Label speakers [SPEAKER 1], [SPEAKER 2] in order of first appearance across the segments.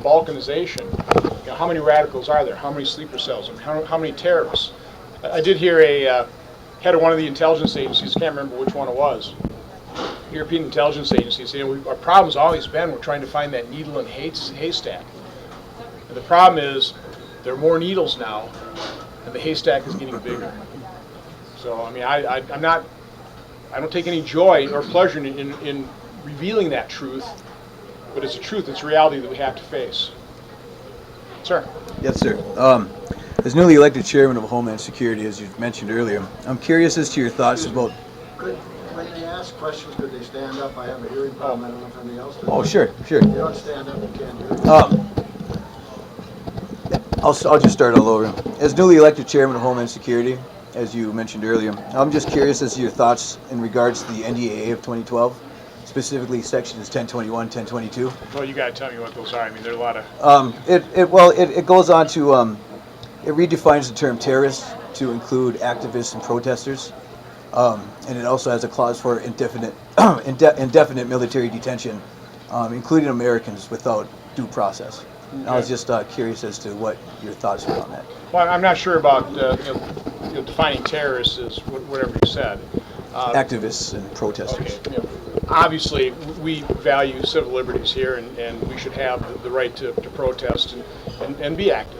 [SPEAKER 1] balkanization, how many radicals are there? How many sleeper cells? How many terrorists? I did hear a head of one of the intelligence agencies, I can't remember which one it was, European intelligence agencies, our problem's always been we're trying to find that needle in haystack. And the problem is there are more needles now, and the haystack is getting bigger. So I mean, I don't take any joy or pleasure in revealing that truth, but it's a truth, it's a reality that we have to face. Sir?
[SPEAKER 2] Yes, sir. As newly elected chairman of Homeland Security, as you mentioned earlier, I'm curious as to your thoughts about...
[SPEAKER 3] When they ask questions, could they stand up? I have a hearing problem. I don't know if anybody else does.
[SPEAKER 2] Oh, sure.
[SPEAKER 3] If you don't stand up, you can't hear.
[SPEAKER 2] I'll just start all over. As newly elected chairman of Homeland Security, as you mentioned earlier, I'm just curious as to your thoughts in regards to the NDAA of 2012, specifically sections 1021, 1022.
[SPEAKER 1] Well, you got to tell me what those are. I mean, there are a lot of...
[SPEAKER 2] It goes on to, it redefines the term terrorist to include activists and protesters, and it also has a clause for indefinite military detention, including Americans without due process. Okay. I was just curious as to what your thoughts were on that.
[SPEAKER 1] Well, I'm not sure about defining terrorists as whatever you said.
[SPEAKER 2] Activists and protesters.
[SPEAKER 1] Okay. Obviously, we value civil liberties here, and we should have the right to protest and be active.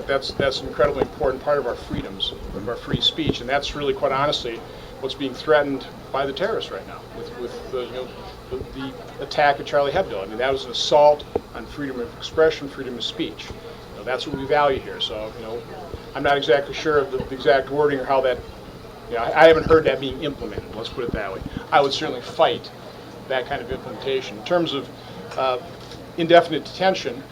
[SPEAKER 1] That's an incredibly important part of our freedoms, of our free speech, and that's really, quite honestly, what's being threatened by the terrorists right now with the attack at Charlie Hebdo. I mean, that was an assault on freedom of expression, freedom of speech. That's what we value here. So, I'm not exactly sure of the exact wording or how that. I haven't heard that being implemented. Let's put it that way. I would certainly fight that kind of implementation. In terms of indefinite detention,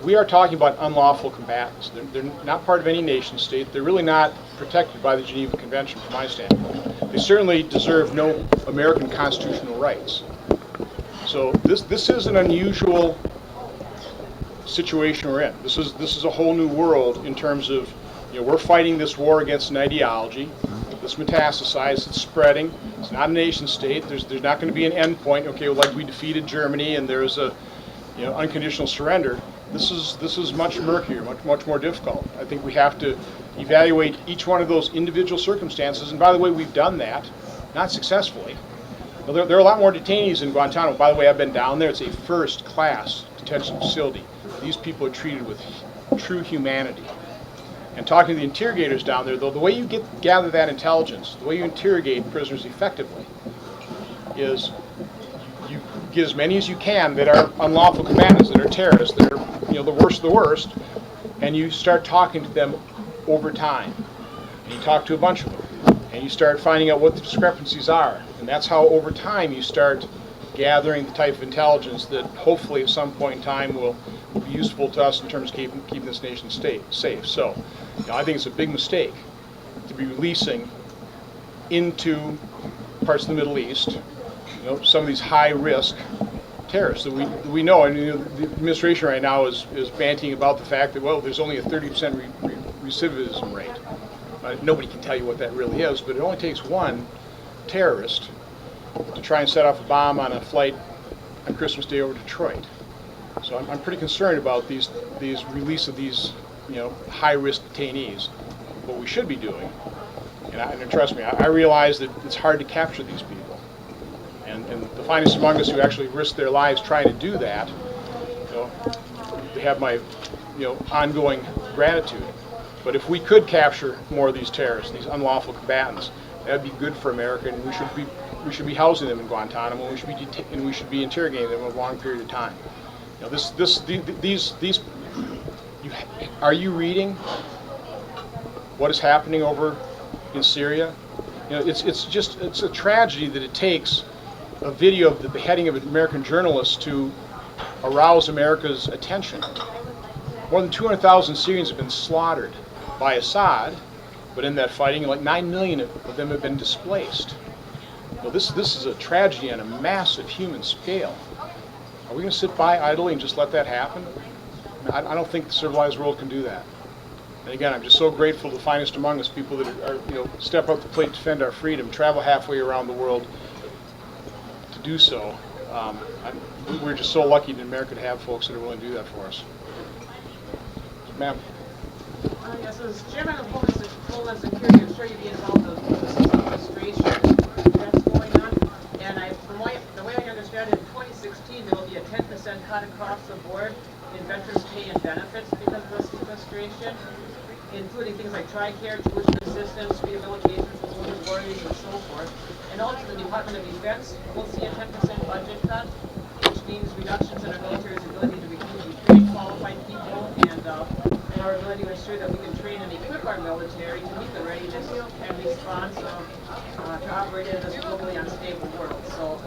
[SPEAKER 1] we are talking about unlawful combatants. They're not part of any nation state. They're really not protected by the Geneva Convention, from my standpoint. They certainly deserve no American constitutional rights. So this is an unusual situation we're in. This is a whole new world in terms of, we're fighting this war against an ideology that's metastasized, it's spreading. It's not a nation state. There's not going to be an end point. Okay, well, like we defeated Germany and there's a unconditional surrender. This is much murkier, much more difficult. I think we have to evaluate each one of those individual circumstances. And by the way, we've done that, not successfully. Well, there are a lot more detainees in Guantanamo. By the way, I've been down there. It's a first-class detention facility. These people are treated with true humanity. And talking to the interrogators down there, though, the way you gather that intelligence, the way you interrogate prisoners effectively, is you get as many as you can that are unlawful combatants, that are terrorists, that are the worst of the worst, and you start talking to them over time. And you talk to a bunch of them, and you start finding out what the discrepancies are. And that's how, over time, you start gathering the type of intelligence that hopefully at some point in time will be useful to us in terms of keeping this nation safe. So, I think it's a big mistake to be releasing into parts of the Middle East, some of these high-risk terrorists that we know. And the administration right now is banting about the fact that, well, there's only a 30% recidivism rate. Nobody can tell you what that really is, but it only takes one terrorist to try and set off a bomb on a flight on Christmas Day over Detroit. So I'm pretty concerned about these release of these high-risk detainees. What we should be doing, and trust me, I realize that it's hard to capture these people. And the finest among us who actually risk their lives trying to do that, they have my ongoing gratitude. But if we could capture more of these terrorists, these unlawful combatants, that would be good for America, and we should be housing them in Guantanamo, and we should be interrogating them over a long period of time. Are you reading what is happening over in Syria? It's a tragedy that it takes a video of the beheading of American journalists to arouse America's attention. More than 200,000 Syrians have been slaughtered by Assad, but in that fighting, like 9 million of them have been displaced. Well, this is a tragedy on a massive human scale. Are we going to sit by idly and just let that happen? I don't think the civilized world can do that. And again, I'm just so grateful to the finest among us, people that are step up to the plate, defend our freedom, travel halfway around the world to do so. I'm we're just so lucky in America to have folks that are willing to do that for us. Ma'am.
[SPEAKER 4] Yes, as Chairman of Homeland Security, I'm sure you'd be involved with the sequestration that's going on. And the way I understand it, in 2016, there will be a 10% cut across the board in veterans' pay and benefits because of the sequestration, including things like TRICARE, tuition assistance, rehabilitation for wounded warriors, and so forth. And also the Department of Defense will see a 10% budget cut, which means reductions in our military's ability to recruit trained qualified people and our ability to ensure that we can train and equip our military to meet the readiness and response to operate in this globally unstable world. So,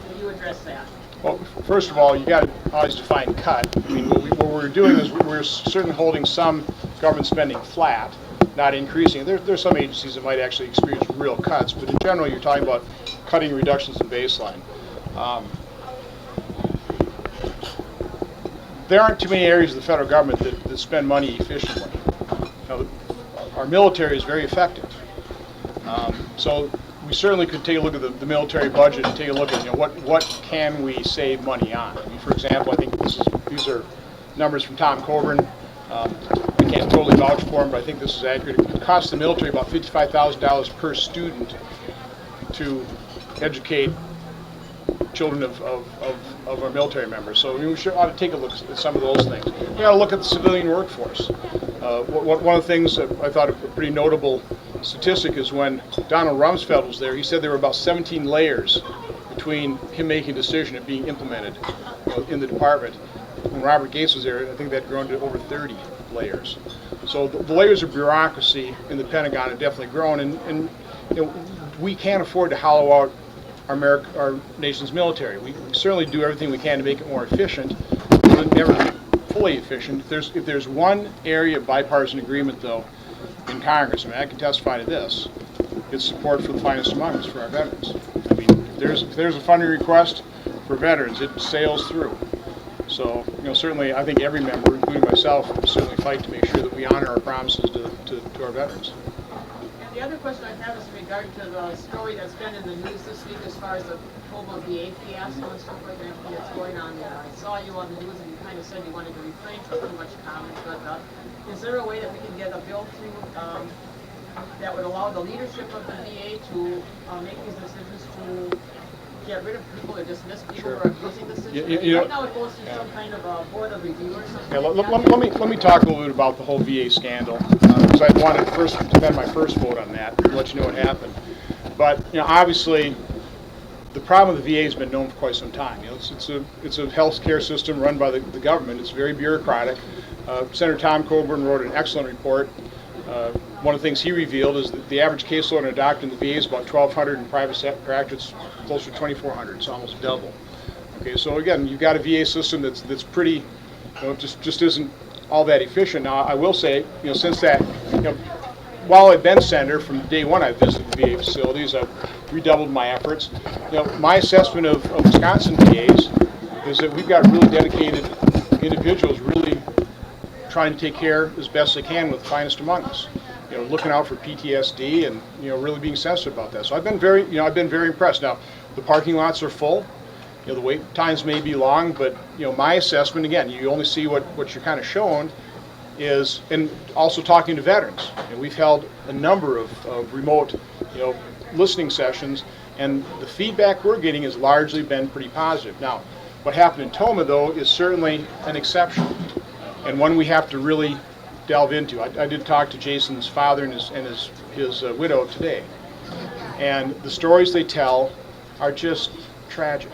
[SPEAKER 4] will you address that?
[SPEAKER 1] Well, first of all, you got to always define cut. I mean, what we're doing is we're certainly holding some government spending flat, not increasing. There's some agencies that might actually experience real cuts, but in general, you're talking about cutting reductions in baseline. There aren't too many areas of the federal government that spend money efficiently. Now, our military is very effective. So we certainly could take a look at the military budget and take a look at what can we save money on. I mean, for example, I think these are numbers from Tom Coburn. I can't totally vouch for him, but I think this is accurate. It costs the military about $55,000 per student to educate children of our military members. So we ought to take a look at some of those things. We ought to look at the civilian workforce. One of the things that I thought a pretty notable statistic is when Donald Rumsfeld was there, he said there were about 17 layers between him making a decision and being implemented in the department. When Robert Gates was there, I think that had grown to over 30 layers. So the layers of bureaucracy in the Pentagon have definitely grown, and we can't afford to hollow out our nation's military. We certainly do everything we can to make it more efficient. We'll never be fully efficient. If there's one area of bipartisan agreement, though, in Congress, I mean, I can testify to this, it's support for the finest among us, for our veterans. I mean, if there's a funding request for veterans, it sails through. So, certainly, I think every member, including myself, will certainly fight to make sure that we honor our promises to our veterans.
[SPEAKER 4] And the other question I have is in regard to the story that's been in the news this week as far as the Oklahoma VA fiasco and so forth and everything that's going on there. I saw you on the news and you kind of said you wanted to refrain from too much comment, but is there a way that we can get a bill through that would allow the leadership of the VA to make these decisions to get rid of people or dismiss people who are abusing the system? Right now it goes through some kind of a board of review or something.
[SPEAKER 1] Yeah, let me talk a little bit about the whole VA scandal, because I wanted to spend my first vote on that and let you know what happened. But obviously, the problem with the VA has been known for quite some time. It's a health care system run by the government. It's very bureaucratic. Senator Tom Coburn wrote an excellent report. One of the things he revealed is that the average caseload in a doctor in the VA is about 1,200, in private practice closer to 2,400. It's almost double. Okay, so again, you've got a VA system that's pretty, just isn't all that efficient. Now, I will say, since that, while I've been senator, from day one I visited the VA facilities. I've redoubled my efforts. My assessment of Wisconsin VAs is that we've got really dedicated individuals really trying to take care as best they can with the finest among us. Looking out for PTSD and really being sensitive about that. So I've been very impressed. Now, the parking lots are full. The wait times may be long, but my assessment, again, you only see what you're kind of shown is, and also talking to veterans. We've held a number of remote listening sessions, and the feedback we're getting has largely been pretty positive. Now, what happened in Toma, though, is certainly an exception, and one we have to really delve into. I did talk to Jason's father and his widow today, and the stories they tell are just tragic.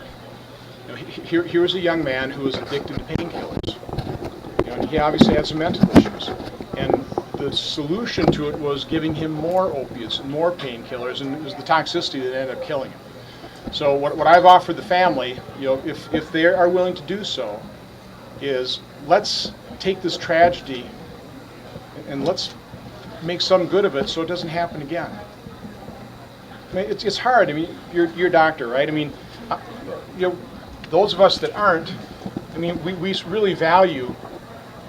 [SPEAKER 1] Here was a young man who was addicted to painkillers. And he obviously had some mental issues, and the solution to it was giving him more opiates and more painkillers, and it was the toxicity that ended up killing him. So what I've offered the family, if they are willing to do so, is let's take this tragedy and let's make some good of it so it doesn't happen again. I mean, it's hard. I mean, you're a doctor, right? I mean, those of us that aren't, I mean, we really value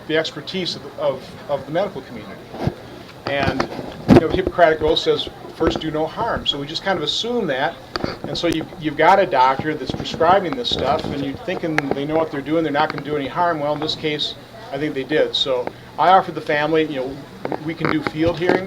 [SPEAKER 1] the expertise of the medical community. And the Hippocratic Oath says, first do no harm. So we just kind of assume that, And so you've got a doctor that's prescribing this stuff, and you're thinking they know what they're doing, they're not going to do any harm. Well, in this case, I think they did. So I offered the family, we can do field hearings.